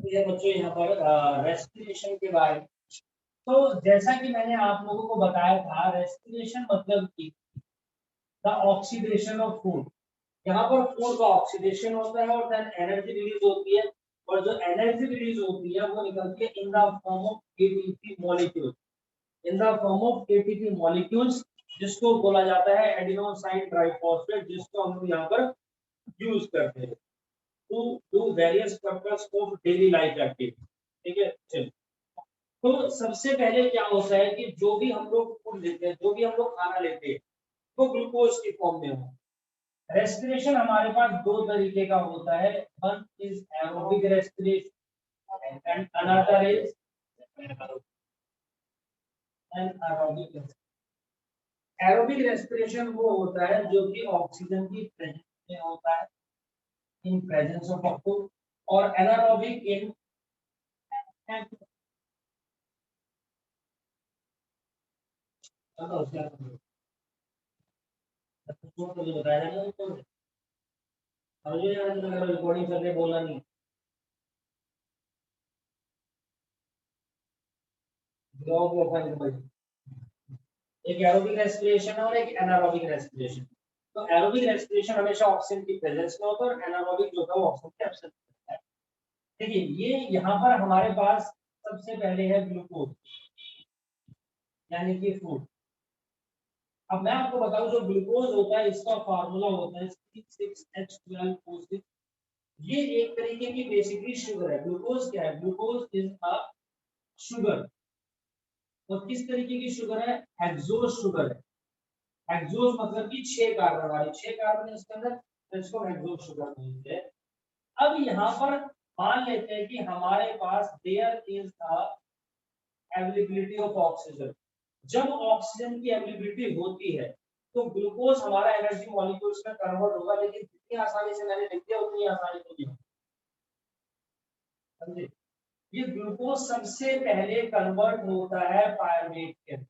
ये बच्चों यहाँ पर रेस्पिरेशन के बारे में। तो जैसा कि मैंने आप लोगों को बताया था, रेस्पिरेशन मतलब कि द ऑक्सीडेशन ऑफ फूड। यहाँ पर फूड का ऑक्सीडेशन होता है और देन एनर्जी रिलीज होती है, और जो एनर्जी रिलीज होती है वो निकलती है in the form of ATP molecule, in the form of ATP molecules, जिसको बोला जाता है एडिनोसाइन ट्राइफॉस्फेट, जिसको हम लोग यहाँ पर यूज करते हैं to do various purpose of daily life activity. ठीक है, चलिए। तो सबसे पहले क्या होता है कि जो भी हम लोग फूड लेते हैं, जो भी हम लोग खाना लेते हैं, वो ग्लूकोज की फॉर्म में हो। रेस्पिरेशन हमारे पास दो तरीके का होता है, one is aerobic respiration and another is anaerobic. Aerobic respiration वो होता है जो कि ऑक्सीजन की प्रेजेंस में होता है, इन प्रेजेंस ऑफ ऑक्सीजन, और एनारोबिक इन बताया जाएगा तो समझो यार, रिकॉर्डिंग करके बोलना नहीं। एक एरोबिक रेस्पिरेशन और एक एनारोबिक रेस्पिरेशन। तो एरोबिक रेस्पिरेशन हमेशा ऑक्सीजन की प्रेजेंस में होता है और एनारोबिक जो है वो ऑक्सीजन के एब्सेंस में होता है। देखिए, ये यहाँ पर हमारे पास सबसे पहले है ग्लूकोज, यानी कि फूड। अब मैं आपको बताऊं, जो ग्लूकोज होता है इसका फार्मूला होता है C6H12O6। ये एक तरीके की बेसिकली शुगर है। ग्लूकोज क्या है? Glucose is a sugar. और किस तरीके की शुगर है? हेक्सोज शुगर है। हेक्सोज मतलब कि 6 कार्बन वाली, 6 कार्बन है इसके अंदर, तो इसको हेक्सोज शुगर बोलते हैं। अब यहाँ पर मान लेते हैं कि हमारे पास there is the availability of oxygen. जब ऑक्सीजन की अवेलेबिलिटी होती है तो ग्लूकोज हमारा एनर्जी मॉलिक्यूल्स में कन्वर्ट होगा, लेकिन जितनी आसानी से मैंने लिख दिया उतनी आसानी से नहीं। समझे? ये ग्लूकोज सबसे पहले कन्वर्ट होता है पायरुवेट के अंदर।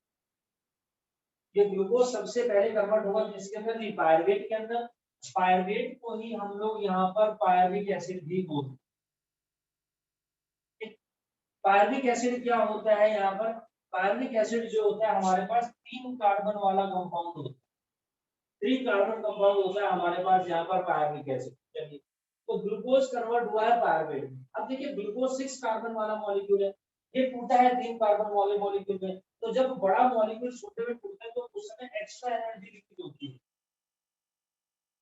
ये ग्लूकोज सबसे पहले कन्वर्ट होगा किसके अंदर? जी, पायरुवेट के अंदर। पायरुवेट को ही हम लोग यहाँ पर पायरुविक एसिड भी बोलते हैं। पायरुविक एसिड क्या होता है यहाँ पर? पायरुविक एसिड जो होता है हमारे पास 3 कार्बन वाला कंपाउंड होता है। 3 कार्बन कंपाउंड होता है हमारे पास यहाँ पर पायरुविक एसिड। चलिए, तो ग्लूकोज कन्वर्ट हुआ है पायरुवेट। अब देखिए, ग्लूकोज 6 कार्बन वाला मॉलिक्यूल है, ये टूटा है 3 कार्बन वाले मॉलिक्यूल में। तो जब बड़ा मॉलिक्यूल छोटे में टूटता है तो उस समय एक्स्ट्रा एनर्जी रिलीज होती है,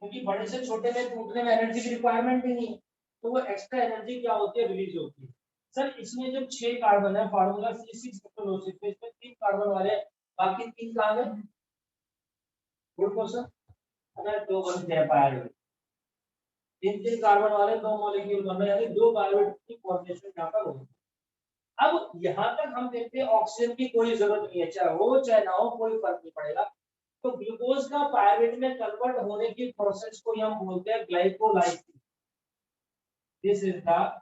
क्योंकि बड़े से छोटे में टूटने में एनर्जी की रिक्वायरमेंट भी नहीं है, तो वो एक्स्ट्रा एनर्जी क्या होती है? रिलीज होती है। सर, इसमें जब 6 कार्बन है, फार्मूला C6H12O6, तो इसमें 3 कार्बन वाले, बाकी 3 कहां गए? Good question. अगर 2 बनते हैं पायरुवेट, 3 कार्बन वाले 2 मॉलिक्यूल बन रहे हैं, यानी 2 पायरुवेट की फॉर्मेशन यहाँ पर होगी। अब यहाँ तक हम देखते हैं ऑक्सीजन की कोई जरूरत नहीं है, चाहे हो चाहे ना हो कोई फर्क नहीं पड़ेगा। तो ग्लूकोज का पायरुवेट में कन्वर्ट होने की प्रोसेस को हम बोलते हैं glycolysis. This is the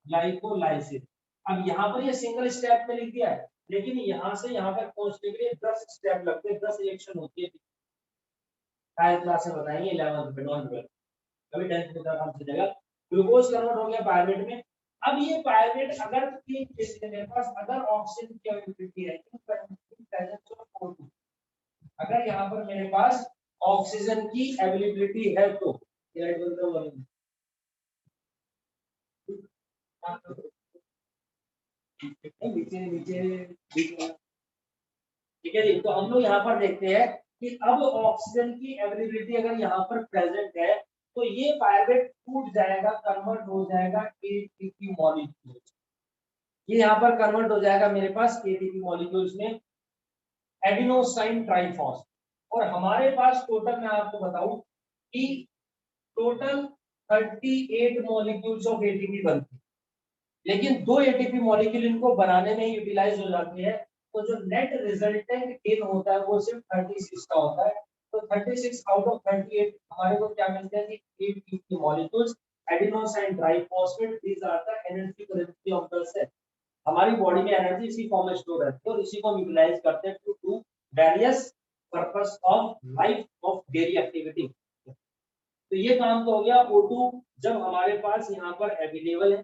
glycolysis. अब यहाँ पर ये सिंगल स्टेप में लिख दिया है, लेकिन यहाँ से यहाँ तक पहुंचने के लिए 10 स्टेप लगते हैं, 10 रिएक्शन होती है। हायर क्लास में बताएंगे, 11th में, डोंट वरी, कभी 10th में काम चलेगा। ग्लूकोज कन्वर्ट हो गया पायरुवेट में। अब ये पायरुवेट अगर तीन केस में मेरे पास अगर ऑक्सीजन की अवेलेबिलिटी है, प्रेजेंस ऑफ O2, अगर यहाँ पर मेरे पास ऑक्सीजन की अवेलेबिलिटी है तो नीचे नीचे, ठीक है जी। तो हम लोग यहाँ पर देखते हैं कि अब ऑक्सीजन की अवेलेबिलिटी अगर यहाँ पर प्रेजेंट है तो ये पायरुवेट टूट जाएगा, कन्वर्ट हो जाएगा एटीपी मॉलिक्यूल। ये यहाँ पर कन्वर्ट हो जाएगा मेरे पास एटीपी मॉलिक्यूल्स में एडिनोसाइन ट्राइफॉस्फेट। और हमारे पास टोटल मैं आपको बताऊं कि टोटल 38 मॉलिक्यूल्स ऑफ एटीपी बनती है, लेकिन 2 एटीपी मॉलिक्यूल इनको बनाने में यूटिलाइज हो जाती है। तो जो नेट रिजल्टेंट गेन होता है वो सिर्फ 36 का होता है। तो 36 आउट ऑफ 38 हमारे को क्या मिलते हैं कि ATP molecules adenosine triphosphate. These are the energy currency of the cell. हमारी बॉडी में एनर्जी इसी फॉर्म में स्टोर रहती है और इसी को हम यूटिलाइज करते हैं to do various purpose of life of daily activity. तो ये काम तो हो गया O2 जब हमारे पास यहाँ पर अवेलेबल है।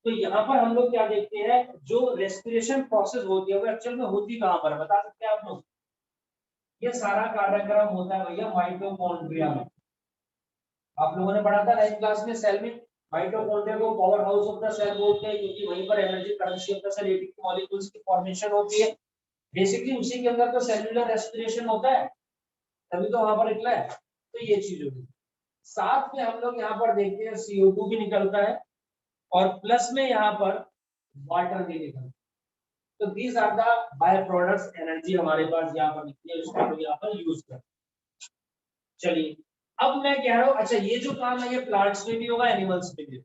तो यहाँ पर हम लोग क्या देखते हैं, जो रेस्पिरेशन प्रोसेस होती है वो एक्चुअल में होती कहाँ पर बता सकते हैं आप लोग? ये सारा कार्यक्रम होता है भैया माइटोकॉन्ड्रिया में। आप लोगों ने पढ़ा था 9th क्लास में सेल में, माइटोकॉन्ड्रिया को power house of the cell बोलते हैं क्योंकि वहीं पर energy currency of the cell ATP molecules की फॉर्मेशन होती है। बेसिकली उसी के अंदर तो सेल्यूलर रेस्पिरेशन होता है, तभी तो वहां पर निकला है। तो ये चीज होगी। साथ में हम लोग यहाँ पर देखते हैं CO2 भी निकलता है और प्लस में यहाँ पर वाटर भी निकलता है। तो these are the by products energy हमारे पास यहाँ पर निकली है, उसको हम यहाँ पर यूज करते हैं। चलिए अब मैं कह रहा हूँ, अच्छा ये जो काम है ये प्लांट्स में भी होगा एनिमल्स में भी।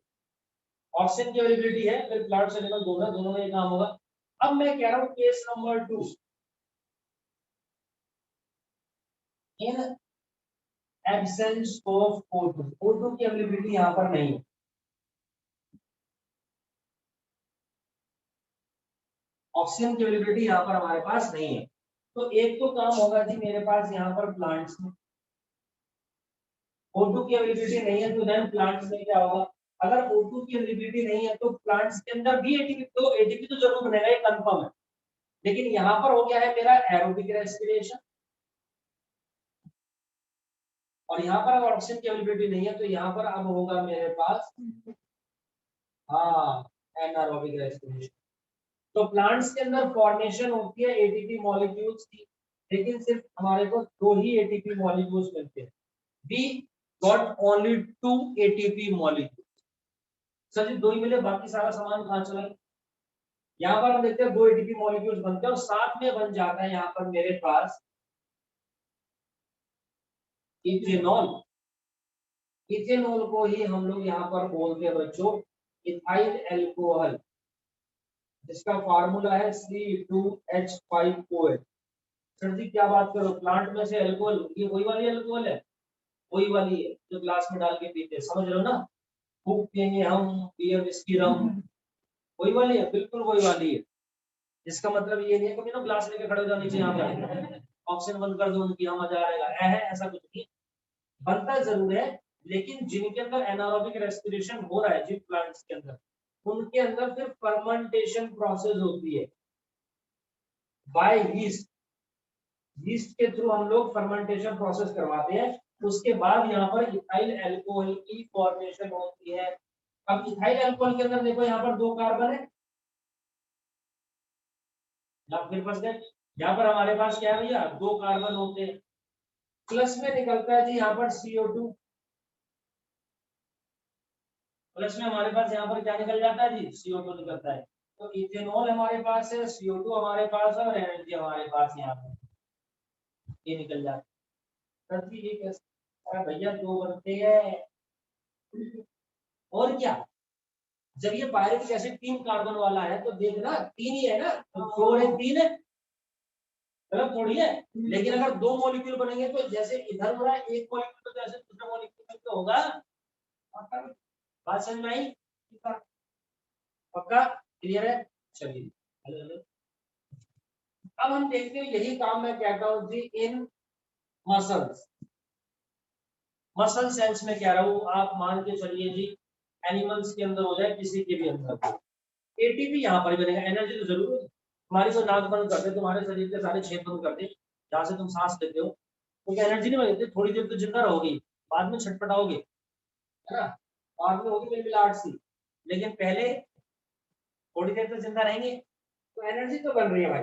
ऑक्सीजन की अवेलेबिलिटी है, फिर प्लांट्स एनिमल दोनों में ये काम होगा। अब मैं कह रहा हूँ case number 2, in absence of O2, O2 की अवेलेबिलिटी यहाँ पर नहीं है। ऑक्सीजन की अवेलेबिलिटी यहाँ पर हमारे पास नहीं है। तो एक तो काम होगा जी मेरे पास यहाँ पर प्लांट्स में O2 की अवेलेबिलिटी नहीं है, तो देन प्लांट्स में क्या होगा, अगर O2 की अवेलेबिलिटी नहीं है तो प्लांट्स के अंदर भी एटीपी तो जरूर बनेगा, ये कंफर्म है। लेकिन यहाँ पर हो गया है मेरा एरोबिक रेस्पिरेशन, और यहाँ पर अगर ऑक्सीजन की अवेलेबिलिटी नहीं है तो यहाँ पर अब होगा मेरे पास हाँ एनारोबिक रेस्पिरेशन। तो प्लांट्स के अंदर फॉर्मेशन होती है एटीपी मॉलिक्यूल्स की, लेकिन सिर्फ हमारे को 2 ही एटीपी मॉलिक्यूल्स मिलते हैं। We got only 2 ATP molecules. Sir ji 2 ही मिले, बाकी सारा सामान कहाँ चला गया? यहाँ पर हम देखते हैं 2 एटीपी मॉलिक्यूल्स बनते हैं और साथ में बन जाता है यहाँ पर मेरे पास इथेनॉल। इथेनॉल को ही हम लोग यहाँ पर बोलते हैं बच्चों इथाइल एल्कोहल, जिसका फार्मूला है C2H5OH। सर जी क्या बात करो, प्लांट में से अल्कोहल, ये वही वाली अल्कोहल है, वही वाली है जो ग्लास में डाल के पीते हैं, समझ रहे हो ना? खूब पियेंगे हम बियर विस्की रम, वही वाली है, बिल्कुल वही वाली है। इसका मतलब ये नहीं है कि ना ग्लास लेके खड़े हो जाओ नीचे, यहाँ पे ऑक्सीजन बंद कर दो उनकी, यहाँ मजा आएगा, है ऐसा कुछ नहीं। बनता जरूर है, लेकिन जिनके अंदर एनारोबिक रेस्पिरेशन हो रहा है जिन प्लांट्स के अंदर, उनके अंदर फिर फर्मेंटेशन प्रोसेस होती है बाय यीस्ट। यीस्ट के थ्रू हम लोग फर्मेंटेशन प्रोसेस करवाते हैं, उसके बाद यहाँ पर इथाइल एल्कोहल की फॉर्मेशन होती है। अब इथाइल एल्कोहल के अंदर देखो यहाँ पर 2 कार्बन है, फिर फंस गए। यहाँ पर हमारे पास क्या है भैया, 2 कार्बन होते हैं, प्लस में निकलता है जी यहाँ पर CO2, प्लस में हमारे पास यहाँ पर क्या निकल जाता है जी, CO2 निकलता है। तो इथेनॉल हमारे पास है, CO2 हमारे पास है और एनर्जी हमारे पास यहाँ पर ये निकल जाता है। ये कैसे, अरे भैया 2 बनते हैं और क्या। जब ये पायरिक एसिड 3 कार्बन वाला है तो देखना 3 ही है ना, तो 4 है 3 है, गलत थोड़ी है। लेकिन अगर 2 मॉलिक्यूल बनेंगे तो जैसे इधर हो रहा है 1 मॉलिक्यूल, तो जैसे दूसरा मॉलिक्यूल में तो होगा। बात समझ में आई? पक्का क्लियर है? चलिए अब हम देखते हैं, यही काम मैं कहता हूँ जी इन मसल्स। मसल सेल्स में कह रहा हूँ, आप मान के चलिए जी एनिमल्स के अंदर हो जाए, किसी के भी अंदर एटीपी यहाँ पर बनेगा। एनर्जी तो जरूर है, तुम्हारी जो नाक बंद करते, तुम्हारे शरीर के सारे छेद बंद करते, जहाँ से तुम सांस लेते हो, क्योंकि एनर्जी नहीं बनेगी, थोड़ी देर तो जिंदा रहोगी, बाद में छटपटाओगे, है ना, बाद में होगी मिलमिलाहट सी, लेकिन पहले थोड़ी देर तो जिंदा रहेंगे, तो एनर्जी तो बन रही है भाई।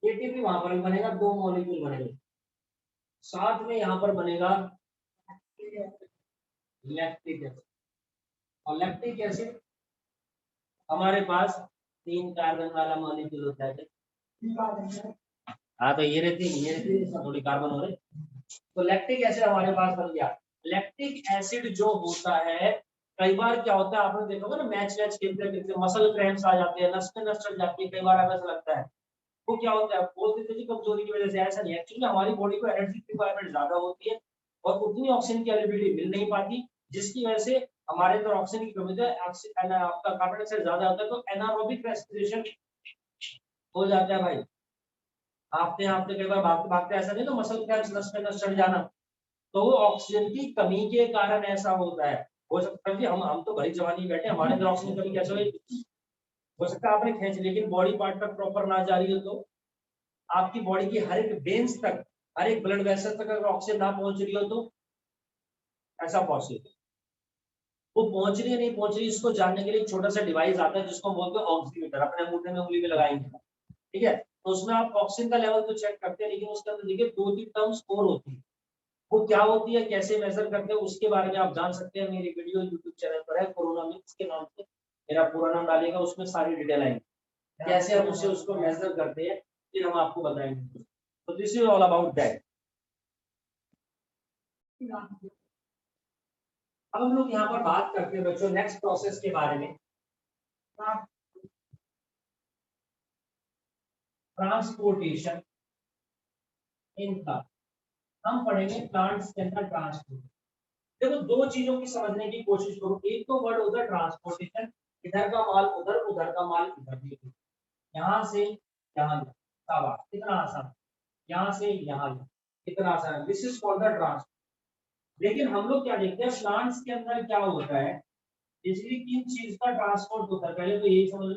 एटीपी वहां पर बनेगा, 2 मॉलिक्यूल बनेंगे, साथ में यहाँ पर बनेगा लैक्टिक एसिड। और लैक्टिक एसिड हमारे पास 3 कार्बन वाला मॉलिक्यूल होता है। हाँ तो ये रहती है थोड़ी कार्बन हो रहे, तो लैक्टिक एसिड हमारे पास बन गया। लैक्टिक एसिड जो होता है, कई बार क्या होता है आपने देखा होगा ना, मैच खेलते खेलते मसल क्रैम्प्स आ जाते हैं, नस में नस चढ़ जाती है, कई बार हमें ऐसा लगता है वो क्या होता है, बोल देते हैं कमजोरी की वजह से। ऐसा नहीं है, एक्चुअली हमारी बॉडी को एनर्जी रिक्वायरमेंट ज्यादा होती है और उतनी ऑक्सीजन की अवेलेबिलिटी मिल नहीं पाती, जिसकी वजह से हमारे अंदर ऑक्सीजन की कमी है, आपका कार्बन डाइऑक्साइड ज्यादा होता है, तो एनारोबिक रेस्पिरेशन हो जाता है भाई। आपने आपने कई बार भागते भागते ऐसा नहीं तो मसल क्रैम्प्स, नस में नस चढ़ जाना, तो वो ऑक्सीजन की कमी के कारण ऐसा होता है। हो सकता है कि हम तो भरी जवानी बैठे, हमारे अंदर ऑक्सीजन कमी कैसे हो सकता है आपने खींच, लेकिन बॉडी पार्ट तक प्रॉपर ना जा रही हो तो आपकी बॉडी की हर एक वेन्स तक, हर एक ब्लड वेसल तक अगर ऑक्सीजन ना पहुंच रही हो तो ऐसा पॉसिबल। वो पहुंच रही है नहीं पहुंच रही, इसको जानने के लिए एक छोटा सा डिवाइस आता है जिसको हम बोलते हैं ऑक्सीमीटर, अपने अंगूठे में उंगली में लगाएंगे, ठीक है, तो उसमें आप ऑक्सीजन का लेवल तो चेक करते हैं, लेकिन उसके अंदर देखिए 2-3 टर्म्स और होती है, वो क्या होती है, कैसे मेजर करते हैं, उसके बारे में आप जान सकते हैं। मेरी वीडियो यूट्यूब चैनल पर है, कोरोना मिक्स के नाम से मेरा पूरा नाम डालेगा, उसमें सारी डिटेल आएंगी, कैसे हम उससे उसको मेजर करते हैं, फिर हम आपको बताएंगे। तो this is all about that. अब हम लोग यहाँ पर बात करते हैं बच्चों नेक्स्ट प्रोसेस के बारे में, ट्रांसपोर्टेशन इनका हम पढ़ेंगे प्लांट्स के अंदर ट्रांसपोर्ट। देखो दो चीजों की समझने की कोशिश करो, एक तो वर्ड होता है ट्रांसपोर्टेशन, इधर का माल उधर, उधर का माल इधर, यहाँ से यहाँ, कितना आसान, यहाँ से यहाँ, कितना आसान है, this is called the transport. लेकिन हम लोग क्या देखते हैं प्लांट्स के अंदर क्या होता है, बेसिकली किन चीज का ट्रांसपोर्ट होता है, पहले तो यही समझ,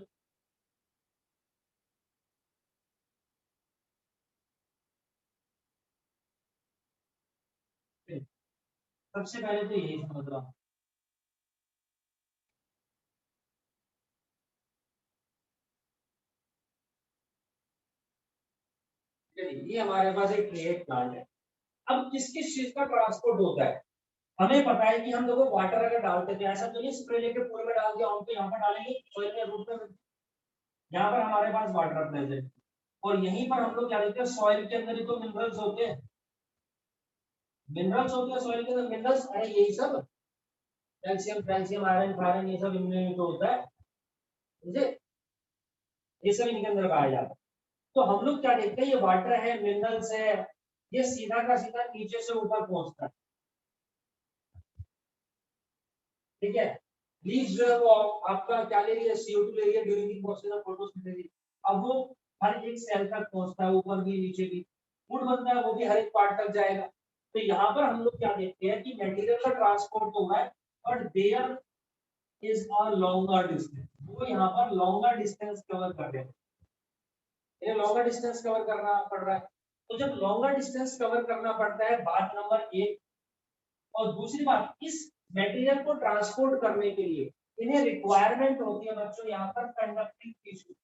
सबसे पहले तो यही समझ रहा हूँ। ये हमारे पास एक क्रिएट प्लांट है, अब किस किस चीज का ट्रांसपोर्ट होता है, हमें पता है कि हम देखो वाटर अगर डालते थे, ऐसा तो नहीं स्प्रे लेके पूरे में डाल दिया, हम तो यहाँ पर डालेंगे सॉइल में, रूट में, यहाँ पर हमारे पास वाटर प्रेजेंट, और यहीं पर हम लोग क्या देते हैं, सॉइल के अंदर ही तो मिनरल्स होते हैं, मिनरल्स होते हैं सॉइल के अंदर, मिनरल्स है यही सब, कैल्शियम कैल्शियम आयरन फायरन, ये सब इनमें तो होता है, समझे, ये सब इनके अंदर पाया जाता है। तो हम लोग क्या देखते हैं, ये वाटर है, मिनरल्स है, ये सीधा का सीधा नीचे से ऊपर पहुंचता है, ठीक है, लीव्स जो है वो आपका क्या ले रही है, CO2 ले रही है during the process of photosynthesis, अब वो हर एक सेल तक पहुंचता है, ऊपर भी नीचे भी, फूड बनता है वो भी हर एक पार्ट तक जाएगा। तो यहाँ पर हम लोग क्या देखते हैं कि मटेरियल का ट्रांसपोर्ट तो है, but there is a longer distance, वो यहाँ पर लॉन्गर डिस्टेंस कवर कर रहे हैं, ये लॉन्गर डिस्टेंस कवर करना पड़ रहा है। तो जब लॉन्गर डिस्टेंस कवर करना पड़ता है, बात नंबर एक, और दूसरी बात, इस मटेरियल को ट्रांसपोर्ट करने के लिए इन्हें रिक्वायरमेंट होती है बच्चों यहाँ पर कंडक्टिंग टिश्यू,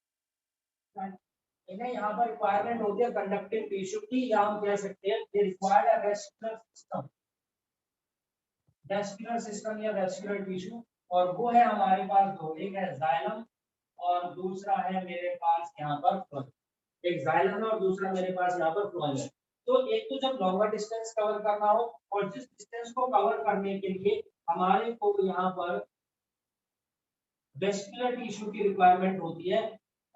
इन्हें यहाँ पर रिक्वायरमेंट होती है कंडक्टिंग टिश्यू की, या हम कह सकते हैं they require a vascular system, vascular system या वेस्कुलर टिश्यू, और वो है हमारे पास दो, एक है जाइलम और दूसरा है मेरे पास यहाँ पर फ्लोएम, एक जाइलम है और दूसरा मेरे पास यहाँ पर फ्लोएम है। तो एक तो जब लॉन्गर डिस्टेंस कवर करना हो, और जिस डिस्टेंस को कवर करने के लिए हमारे को यहाँ पर वेस्कुलर टिश्यू की रिक्वायरमेंट होती है,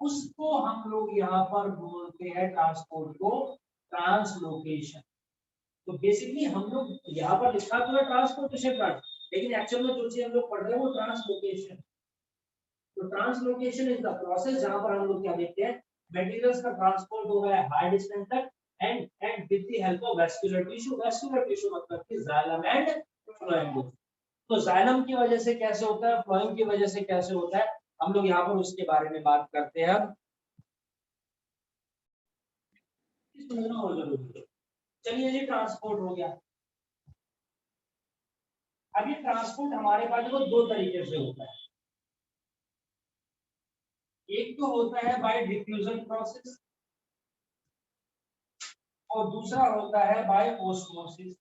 उसको हम लोग यहाँ पर बोलते हैं ट्रांसपोर्ट को ट्रांसलोकेशन। तो बेसिकली हम लोग यहाँ पर लिखा तो है ट्रांसपोर्टेशन ट्रांस, लेकिन एक्चुअल में जो चीज हम लोग पढ़ रहे हैं वो ट्रांसलोकेशन। तो ट्रांसलोकेशन इज द प्रोसेस जहां पर हम लोग क्या देखते हैं, मटेरियल्स का ट्रांसपोर्ट हो रहा है हाई डिस्टेंस तक, and with the help of vascular tissue, vascular tissue मतलब कि जाइलम एंड फ्लोएम। तो जाइलम की वजह से कैसे होता है, फ्लोएम की वजह से कैसे होता है, हम लोग यहाँ पर उसके बारे में बात करते हैं। अब समझना और जरूरी है। चलिए जी, ट्रांसपोर्ट हो गया। अभी ट्रांसपोर्ट हमारे पास वो दो तरीके से होता है, एक तो होता है बाय डिफ्यूजन प्रोसेस और दूसरा होता है by osmosis.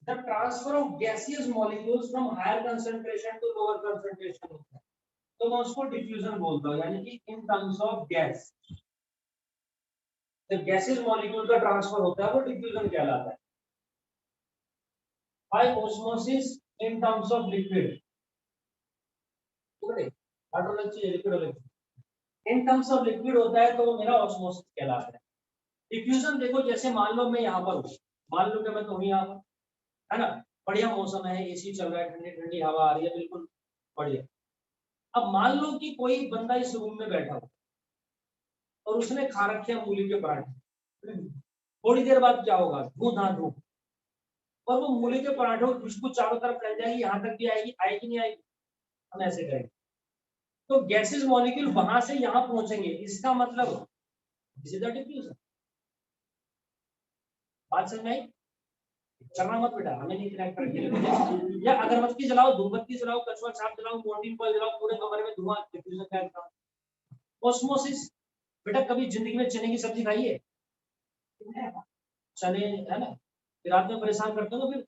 The transfer of gaseous molecules from higher concentration to lower concentration होता है, तो मैं उसको डिफ्यूजन बोलता हूँ, यानी कि इन टर्म्स ऑफ गैस, जब गैसेस मॉलिक्यूल का ट्रांसफर होता है वो डिफ्यूजन कहलाता है। By osmosis in terms of liquid, हाइड्रोलैक्सी liquid, in terms of liquid होता है तो वो मेरा ऑस्मोसिस कहलाता है। डिफ्यूजन देखो, जैसे मान लो मैं यहाँ पर हूँ, मान लो कि मैं तो यहाँ पर, है ना, बढ़िया मौसम है, एसी चल रहा है, ठंडी ठंडी हवा आ रही है, बिल्कुल बढ़िया। अब मान लो कि कोई बंदा इस रूम में बैठा हो और उसने खा रखे हैं मूली के पराठे, थोड़ी देर बाद क्या होगा, धू धा धू, और वो मूली के पराठों की खुशबू चारों तरफ फैल जाएगी, यहाँ तक भी आएगी, आएगी नहीं आएगी? हम ऐसे करेंगे तो गैसेस मॉलिक्यूल वहां से यहाँ पहुंचेंगे, इसका मतलब दिस इज द डिफ्यूजन। बात समझ में आई? करना मत बेटा, हमें नहीं कनेक्ट करके, या अगरबत्ती जलाओ, धूपबत्ती जलाओ, कछुआ छाप जलाओ, मोर्टिन कॉइल जलाओ, पूरे कमरे में धुआं, डिफ्यूजन का एग्जाम। ऑस्मोसिस, बेटा कभी जिंदगी में चने की सब्जी खाई है? चने है ना, रात में परेशान करते हो फिर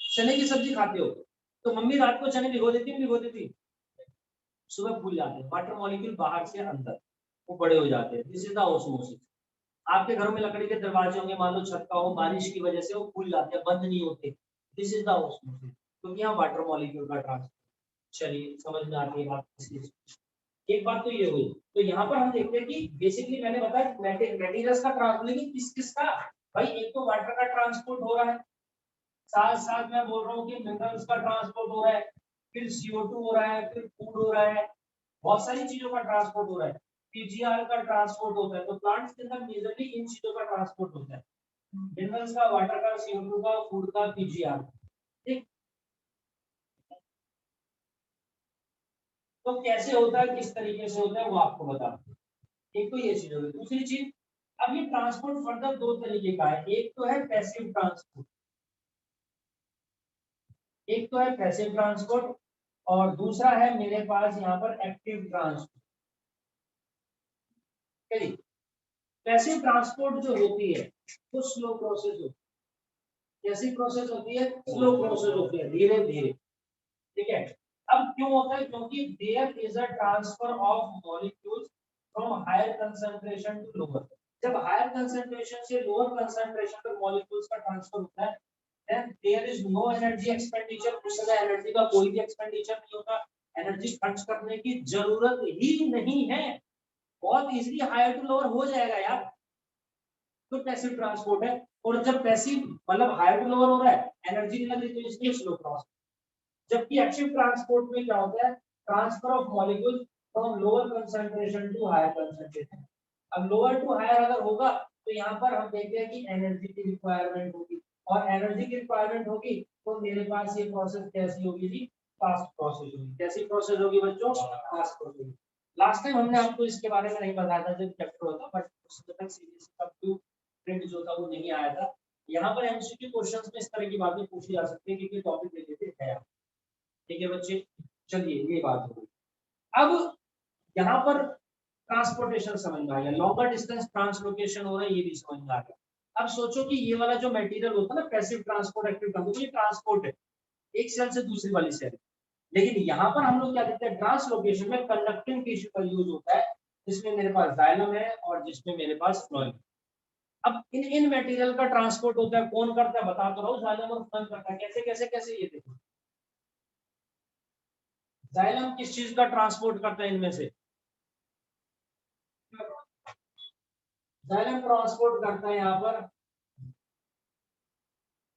चने की सब्जी खाते हो तो मम्मी रात को चने भिगो देती, सुबह फूल जाते हैं, वाटर मॉलिक्यूल बाहर से अंदर वो बड़े हो जाते हैं, दिस इज द ऑस्मोसिस। आपके घरों में लकड़ी के दरवाजे होंगे, मान लो छत का हो, बारिश की वजह से वो फूल जाते हैं, बंद नहीं होते, दिस इज द ऑस्मोसिस, क्योंकि यहाँ वाटर मॉलिक्यूल का ट्रांसफर। चलिए समझ में आती है बात। एक बात तो ये हुई, तो यहाँ पर हम देखते हैं कि बेसिकली मैंने बताया मटेरियल्स का ट्रांसपोर्ट, लेकिन किस किस का भाई, एक तो वाटर का ट्रांसपोर्ट हो रहा है, साथ साथ मैं बोल रहा हूँ कि मिनरल्स का ट्रांसपोर्ट हो रहा है, फिर CO2 हो रहा है, फिर फूड हो रहा है, बहुत सारी चीजों का ट्रांसपोर्ट हो रहा है, PGR का ट्रांसपोर्ट होता है। तो प्लांट्स के अंदर मेजरली इन चीजों का ट्रांसपोर्ट होता है, मिनरल्स का, वाटर का, CO2 का, फूड का, PGR। ठीक, तो कैसे होता है, किस तरीके से होता है वो आपको बता। एक तो ये चीज होगी, दूसरी चीज, अब ये ट्रांसपोर्ट फर्दर दो तरीके का है, एक तो है पैसिव ट्रांसपोर्ट, एक तो है पैसिव ट्रांसपोर्ट और दूसरा है मेरे पास यहाँ पर एक्टिव ट्रांसपोर्ट। पैसिव ट्रांसपोर्ट जो होती है वो स्लो प्रोसेस होती है, कैसी प्रोसेस होती है? स्लो प्रोसेस होती है, धीरे धीरे। ठीक है, अब क्यों होता है? क्योंकि there is a transfer of molecules from higher concentration to lower. जब हायर कंसंट्रेशन से लोअर कंसंट्रेशन पर मॉलिक्यूल्स का ट्रांसफर होता है, then there is no energy expenditure, उस समय एनर्जी का कोई भी एक्सपेंडिचर नहीं होता, एनर्जी खर्च करने की जरूरत ही नहीं है, बहुत इजीली हायर टू लोअर हो जाएगा यार। तो पैसिव ट्रांसपोर्ट है, और जब पैसिव मतलब हायर टू लोअर हो रहा है, एनर्जी नहीं लग रही, तो इसलिए स्लो ट्रांसपोर्ट। जबकि एक्टिव ट्रांसपोर्ट में क्या होता है? Transfer of molecule from lower concentration to higher concentration. अब लोअर टू हायर अगर होगा तो यहाँ पर हम देखते हैं कि एनर्जी की रिक्वायरमेंट होगी, और एनर्जी की रिक्वायरमेंट होगी तो मेरे पास ये प्रोसेस कैसी होगी जी? फास्ट प्रोसेस होगी। कैसी प्रोसेस होगी बच्चों? Fast process. लास्ट टाइम हमने आपको इसके बारे में नहीं बताया था जब चैप्टर होता, बट उसके तक सीरीज का प्रिंट जो था वो नहीं आया था। यहाँ पर एमसीक्यू क्वेश्चंस में इस तरह की बातें पूछी जा सकती है क्योंकि टॉपिक दे देते हैं। ठीक है बच्चे, चलिए ये बात हो गई। अब यहाँ पर ट्रांसपोर्टेशन समझ में आ गया, लॉन्गर डिस्टेंस ट्रांसलोकेशन हो रहा है ये भी समझ में आ गया। अब सोचो कि ये वाला जो मटेरियल होता है ना, पैसिव ट्रांसपोर्ट, एक्टिव ट्रांसपोर्ट, ये ट्रांसपोर्ट है एक सेल से दूसरी वाली सेल। लेकिन यहाँ पर हम लोग क्या देखते हैं? ट्रांसलोकेशन में कंडक्टिंग टिश्यू का यूज होता है, जिसमें मेरे पास जाइलम है और जिसमें मेरे पास फ्लोएम। अब इन मटेरियल का ट्रांसपोर्ट होता है, कौन करता है? बता तो रहा हूँ, जाइलम और फ्लोएम करता है। कैसे कैसे कैसे? ये देखो, जाइलम किस चीज का ट्रांसपोर्ट करता है इनमें से? जाइलम ट्रांसपोर्ट करता है यहाँ पर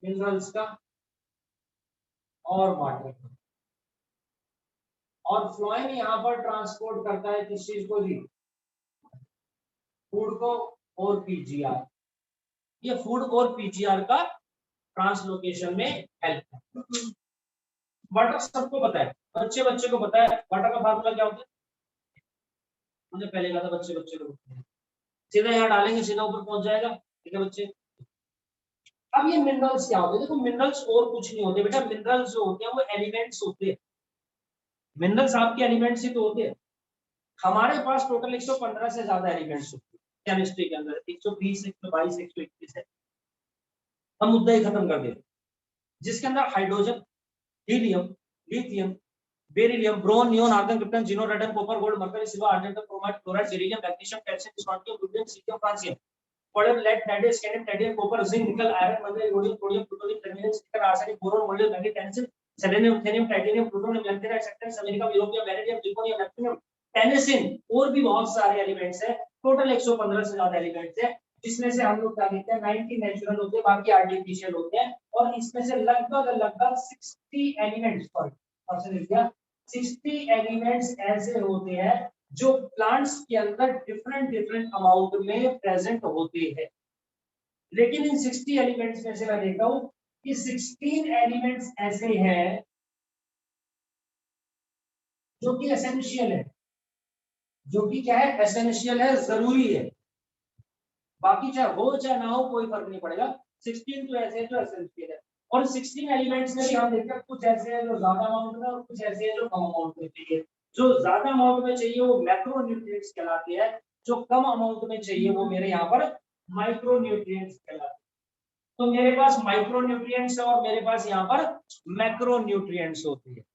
मिनरल्स का और वाटर का, और फ्लोएम यहाँ पर ट्रांसपोर्ट करता है किस चीज को जी? फूड को और पीजीआर। ये फूड और पीजीआर का ट्रांसलोकेशन में हेल्प है। वाटर सबको पता है, बच्चे बच्चे को पता है वाटर का फार्मूला क्या होता है? मुझे पहले कहा था बच्चे बच्चे को, सीधा यहाँ डालेंगे सीधा ऊपर पहुंच जाएगा। ठीक है बच्चे, अब ये मिनरल्स क्या होते हैं? देखो मिनरल्स और कुछ नहीं होते बेटा, मिनरल्स जो होते हैं वो एलिमेंट्स होते हैं। मिनरल्स आपके एलिमेंट्स ही तो होते हैं। हमारे पास टोटल 115 से ज्यादा एलिमेंट्स होते हैं केमिस्ट्री के अंदर, 120, 122, 121 है। हम मुद्दा ही खत्म कर देते, जिसके अंदर hydrogen, helium, lithium, beryllium, boron, neon, argon, krypton, xenon, radon, copper, gold, mercury, silver, argent, chromite, chloride, beryllium, magnesium, calcium, strontium, rubidium, cerium, francium, कोलेम, lead, nitrate, scandium, titanium, copper, zinc, nickel, iron, mercury, rhodium, sodium, plutonium, germanium, silicon, arsenic, boron, molybdenum, magnesium, selenium, थेनियम, titanium, plutonium, lanthanite, acceptance, America, europium, vanadium, zirconium, neptunium, tennessine, और भी बहुत सारे elements हैं। Total 115 से ज्यादा elements हैं, जिसमें से हम लोग क्या देखते हैं 90 नेचुरल होते हैं, बाकी आर्टिफिशियल होते हैं। और इसमें से लगभग लगभग 60 एलिमेंट्स, ऑप्शन लिखिए, 60 एलिमेंट्स ऐसे होते हैं जो प्लांट्स के अंदर डिफरेंट डिफरेंट अमाउंट में प्रेजेंट होते हैं। लेकिन इन 60 एलिमेंट्स में से मैं देखता हूं कि 16 एलिमेंट्स ऐसे हैं जो कि एसेंशियल है, जो कि क्या है, एसेंशियल है, जरूरी है। बाकी चाहे हो चाहे ना हो कोई फर्क नहीं पड़ेगा, 16 तो ऐसे हैं जो एसेंशियल है। और 16 एलिमेंट्स में भी हम देखते हैं कुछ ऐसे हैं जो ज्यादा अमाउंट में और कुछ ऐसे हैं जो कम अमाउंट में चाहिए। जो ज्यादा अमाउंट में चाहिए वो मैक्रो न्यूट्रिएंट्स कहलाते हैं, जो कम अमाउंट में चाहिए वो मेरे यहाँ पर माइक्रो न्यूट्रिएंट्स कहलाते हैं। तो मेरे पास माइक्रो न्यूट्रिएंट्स और मेरे पास यहाँ पर मैक्रो न्यूट्रिएंट्स होती है।